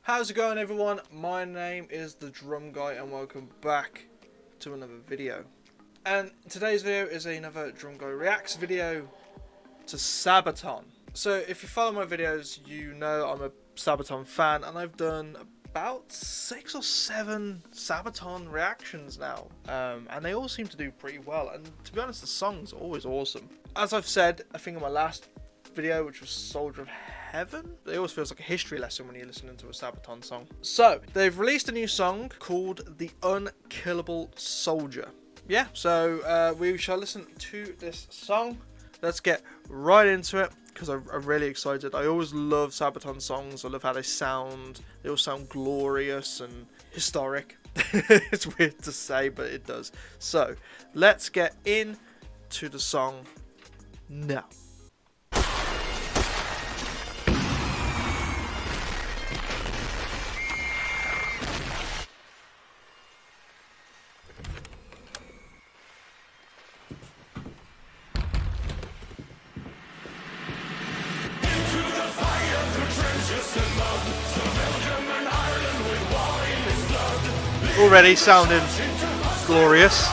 How's it going, everyone? My name is the Drum Guy and welcome back to another video. And today's video is another Drum Guy Reacts video to Sabaton. So if you follow my videos, you know I'm a Sabaton fan and I've done about 6 or 7 Sabaton reactions now. And they all seem to do pretty well, and to be honest, the song's always awesome. As I've said, I think in my last video, which was Soldier of Heaven, it always feels like a history lesson when you're listening to a Sabaton song. So they've released a new song called The Unkillable Soldier. Yeah, so we shall listen to this song. Let's get right into it because I'm really excited. I always love Sabaton songs. I love how they sound. They all sound glorious and historic. It's weird to say, but it does. So let's get into the song now. Already sounding glorious.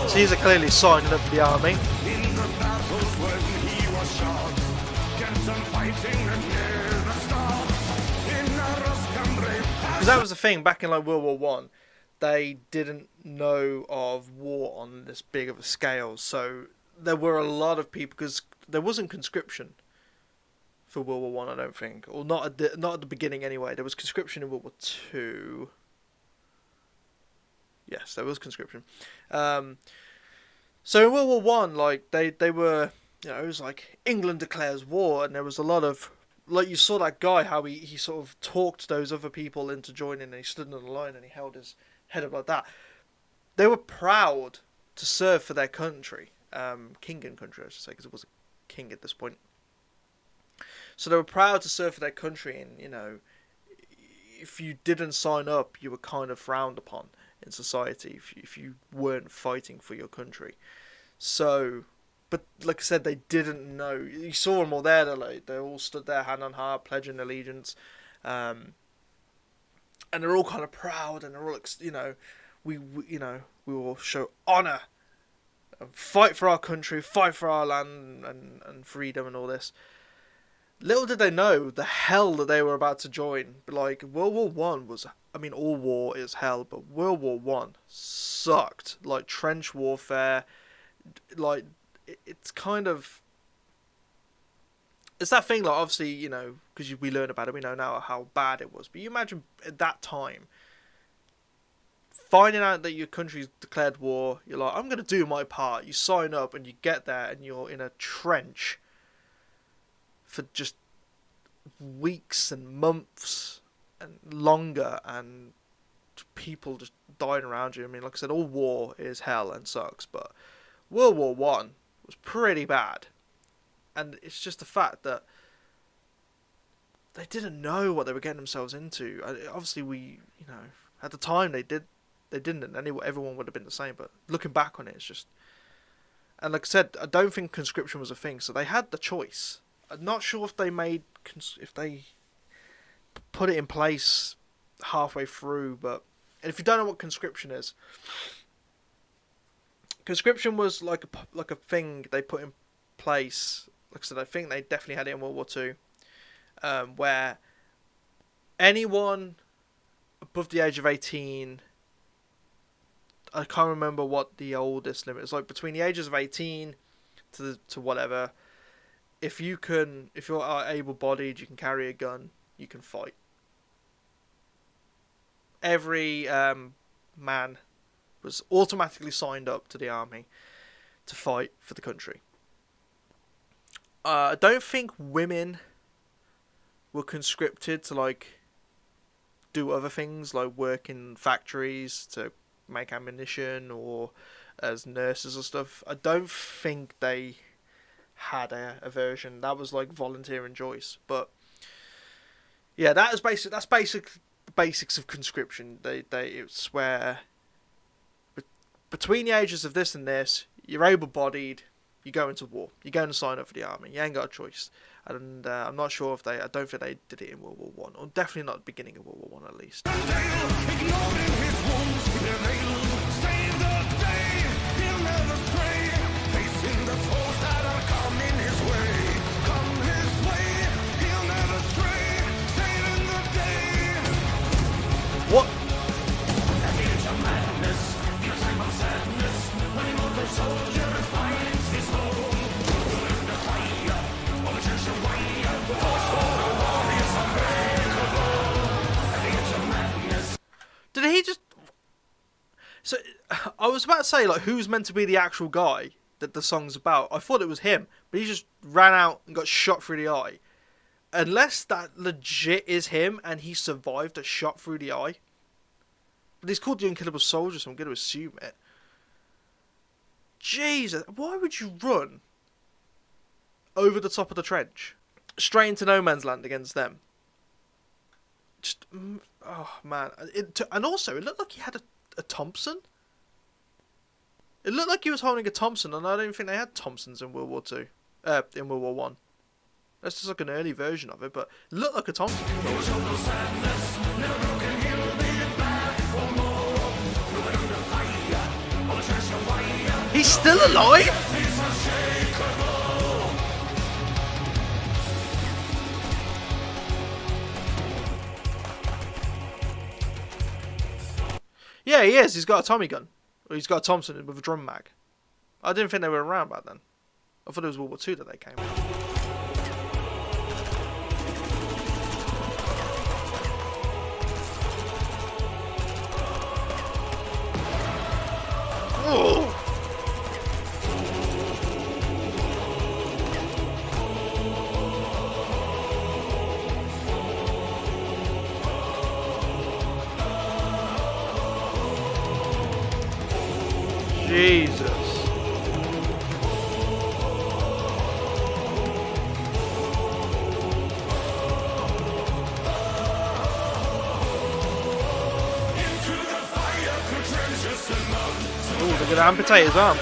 So he's clearly signing up for the army. Because that was the thing, back in like World War One, they didn't know of war on this big of a scale. So there were a lot of people, because there wasn't conscription for World War One, I don't think, or not at the beginning anyway. There was conscription in World War Two. Yes, there was conscription. So in World War One, like they were, you know, it was like England declares war, and there was a lot of, like, you saw that guy how he sort of talked those other people into joining, and he stood on the line and he held his head up like that. They were proud to serve for their country, king and country, I should say, because it was a king at this point. So they were proud to serve for their country, and you know, if you didn't sign up, you were kind of frowned upon in society if you weren't fighting for your country. So, but like I said, they didn't know. You saw them all there. They all stood there hand on heart, pledging allegiance, and they're all kind of proud, and they're all, you know, we will show honor, and fight for our country, fight for our land and freedom and all this. Little did they know the hell that they were about to join. Like, World War One was, I mean, all war is hell, but World War One sucked. Like, trench warfare, like, it's kind of, it's that thing, like, obviously, you know, because we learn about it, we know now how bad it was. But you imagine at that time, finding out that your country's declared war, you're like, I'm going to do my part. You sign up and you get there and you're in a trench for just weeks and months and longer, and people just dying around you. I mean, like I said, all war is hell and sucks, but World War One was pretty bad, and it's just the fact that they didn't know what they were getting themselves into. Obviously, you know, at the time they didn't, and everyone would have been the same. But looking back on it, it's just, and like I said, I don't think conscription was a thing, so they had the choice. I'm not sure if they put it in place halfway through, but if you don't know what conscription is, conscription was like a thing they put in place. Like I said, I think they definitely had it in World War Two, where anyone above the age of 18 I can't remember what the oldest limit is. Like between the ages of 18 to whatever. If you're able-bodied, you can carry a gun, you can fight. Every man was automatically signed up to the army to fight for the country. I don't think women were conscripted to like do other things like work in factories to make ammunition or as nurses or stuff. I don't think they had a version that was like volunteer and choice. But yeah, that is basic. That's basic. The basics of conscription. It's where between the ages of this and this, you're able-bodied. You go into war. You're going to sign up for the army. You ain't got a choice. And I'm not sure if I don't think they did it in World War One, or definitely not at the beginning of World War One at least. What? Did he just... So, I was about to say, like, who's meant to be the actual guy that the song's about? I thought it was him, but he just ran out and got shot through the eye. Unless that legit is him and he survived a shot through the eye. But he's called the Unkillable Soldier, so I'm going to assume it. Jesus, why would you run over the top of the trench? Straight into no man's land against them. Just, oh man. And also, it looked like he had a Thompson. It looked like he was holding a Thompson, and I don't think they had Thompsons in World War Two. In World War One. That's just like an early version of it, but it looked like a Thompson. He's still alive? Yeah, he is. He's got a Tommy gun. Or he's got a Thompson with a drum mag. I didn't think they were around back then. I thought it was World War Two that they came out. Oh! Jesus. Oh, they're going to amputate his arm.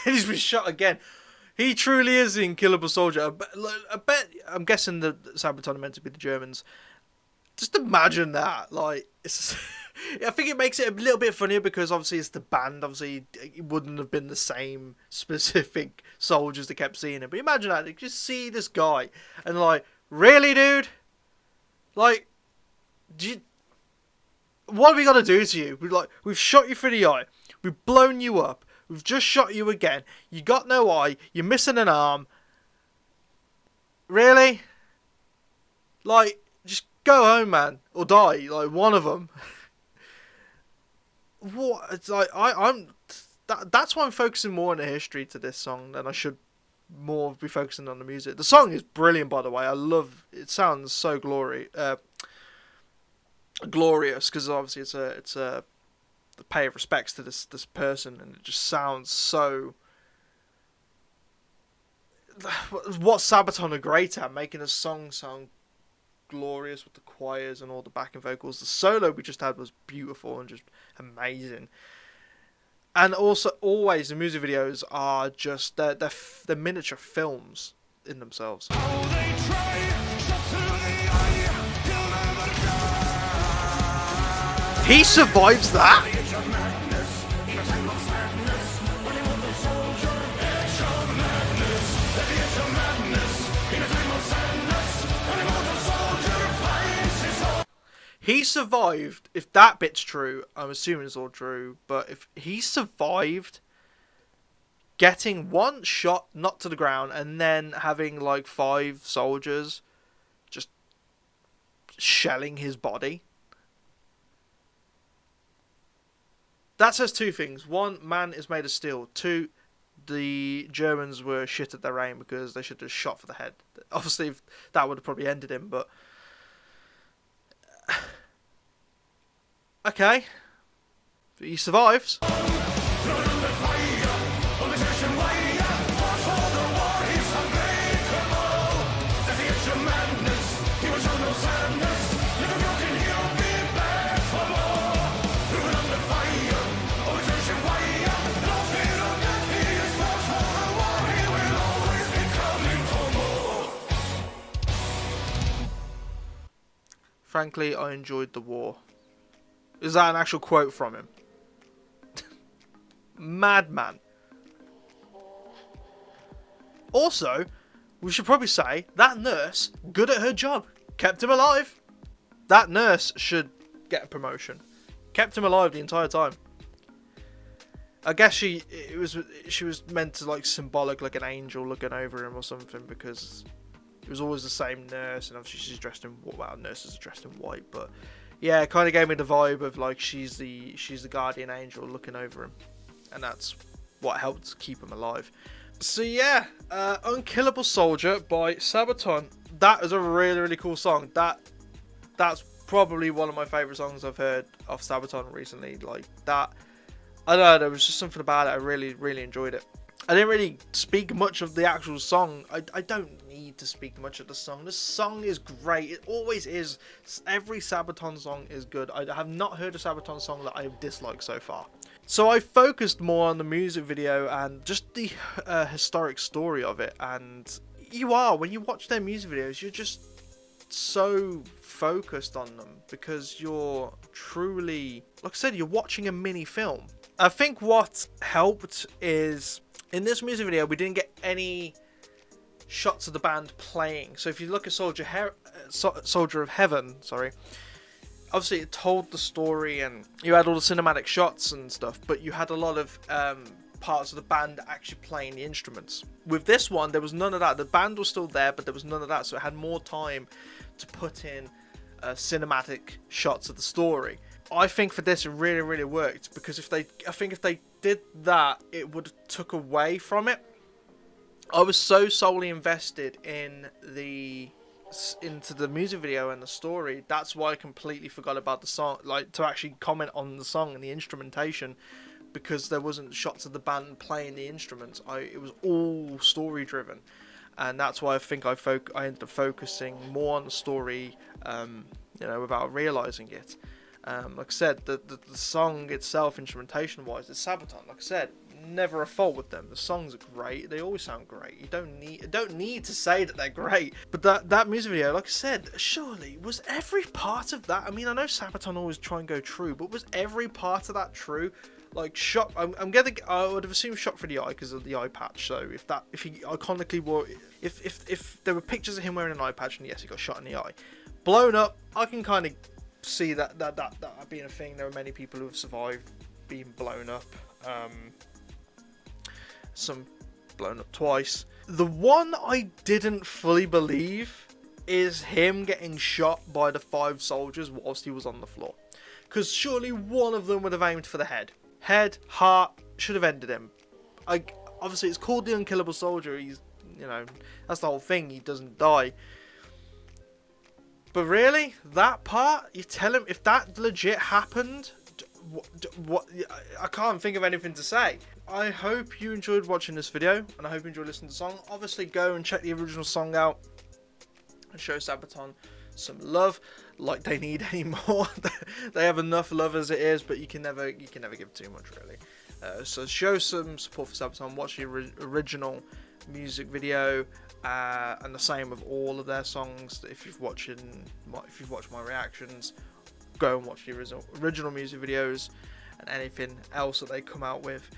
He's been shot again. He truly is the Unkillable Soldier. I bet. I'm guessing the Sabaton are meant to be the Germans. Just imagine that. Like, it's. I think it makes it a little bit funnier because obviously it's the band. Obviously, it wouldn't have been the same specific soldiers that kept seeing him. But imagine that. You just see this guy and like, really, dude? Like, what are we gonna do to you? We've shot you through the eye. We've blown you up. We've just shot you again. You got no eye. You're missing an arm. Really? Like, just go home, man, or die. Like one of them. What? It's like that's why I'm focusing more on the history to this song than I should more be focusing on the music. The song is brilliant, by the way. I love it. Sounds so glorious because obviously it's a the pay of respects to this person, and it just sounds so what Sabaton are great at, making a song sound glorious with the choirs and all the backing vocals. The solo we just had was beautiful and just amazing. And also, always the music videos are just they're miniature films in themselves. He survives that. He survived, if that bit's true, I'm assuming it's all true, but if he survived getting one shot knocked to the ground and then having like 5 soldiers just shelling his body, that says 2 things. 1, man is made of steel. 2, the Germans were shit at their aim because they should have shot for the head. Obviously, that would have probably ended him, but... Okay. He survives. Frankly, I enjoyed the war. Is that an actual quote from him? Madman. Also, we should probably say, that nurse, good at her job, kept him alive. That nurse should get a promotion. Kept him alive the entire time. I guess she was meant to like symbolic, like an angel looking over him or something, because it was always the same nurse, and obviously she's dressed in, well, nurses are dressed in white, but yeah, it kind of gave me the vibe of like she's the guardian angel looking over him, and that's what helped keep him alive. So yeah, Unkillable Soldier by Sabaton. That is a really, really cool song. That's probably one of my favourite songs I've heard of Sabaton recently. Like that, I don't know, there was just something about it. I really, really enjoyed it. I didn't really speak much of the actual song. I don't need to speak much of the song. The song is great. It always is. Every Sabaton song is good. I have not heard a Sabaton song that I've disliked so far. So I focused more on the music video and just the historic story of it. And when you watch their music videos, you're just so focused on them because you're truly, like I said, you're watching a mini film. I think what helped is, in this music video, we didn't get any shots of the band playing. So if you look at Soldier of Heaven, obviously it told the story and you had all the cinematic shots and stuff, but you had a lot of parts of the band actually playing the instruments. With this one, there was none of that. The band was still there, but there was none of that, so it had more time to put in cinematic shots of the story. I think for this it really, really worked, because if they did that, it would have took away from it. I was so solely invested into the music video and the story. That's why I completely forgot about the song, like to actually comment on the song and the instrumentation, because there wasn't shots of the band playing the instruments. It was all story driven, and that's why I think I ended up focusing more on the story, without realizing it. Like I said, the song itself, instrumentation wise, it's Sabaton. Like I said, never a fault with them. The songs are great. They always sound great. You don't need to say that they're great. But that music video, like I said, surely was every part of that. I mean, I know Sabaton always try and go true, but was every part of that true? Like shot, I would have assumed shot for the eye because of the eye patch. So if he iconically wore, if there were pictures of him wearing an eye patch, and yes, he got shot in the eye, blown up, I can kind of see that being a thing. There are many people who have survived being blown up. Some blown up twice. The one I didn't fully believe is him getting shot by the 5 soldiers whilst he was on the floor. Because surely one of them would have aimed for the head. Head, heart, should have ended him. Obviously it's called the Unkillable Soldier. He's, that's the whole thing. He doesn't die. But really, that part, you tell him, if that legit happened, what I can't think of anything to say. I hope you enjoyed watching this video, and I hope you enjoyed listening to the song. Obviously, go and check the original song out and show Sabaton some love, like they need any more. They have enough love as it is, but you can never give too much, really. So show some support for Sabaton. Watch the original music video, and the same with all of their songs. If you've watched my reactions, go and watch the original music videos and anything else that they come out with.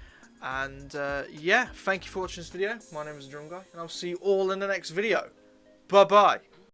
And yeah, thank you for watching this video. My name is Drum Guy, and I'll see you all in the next video. Bye bye.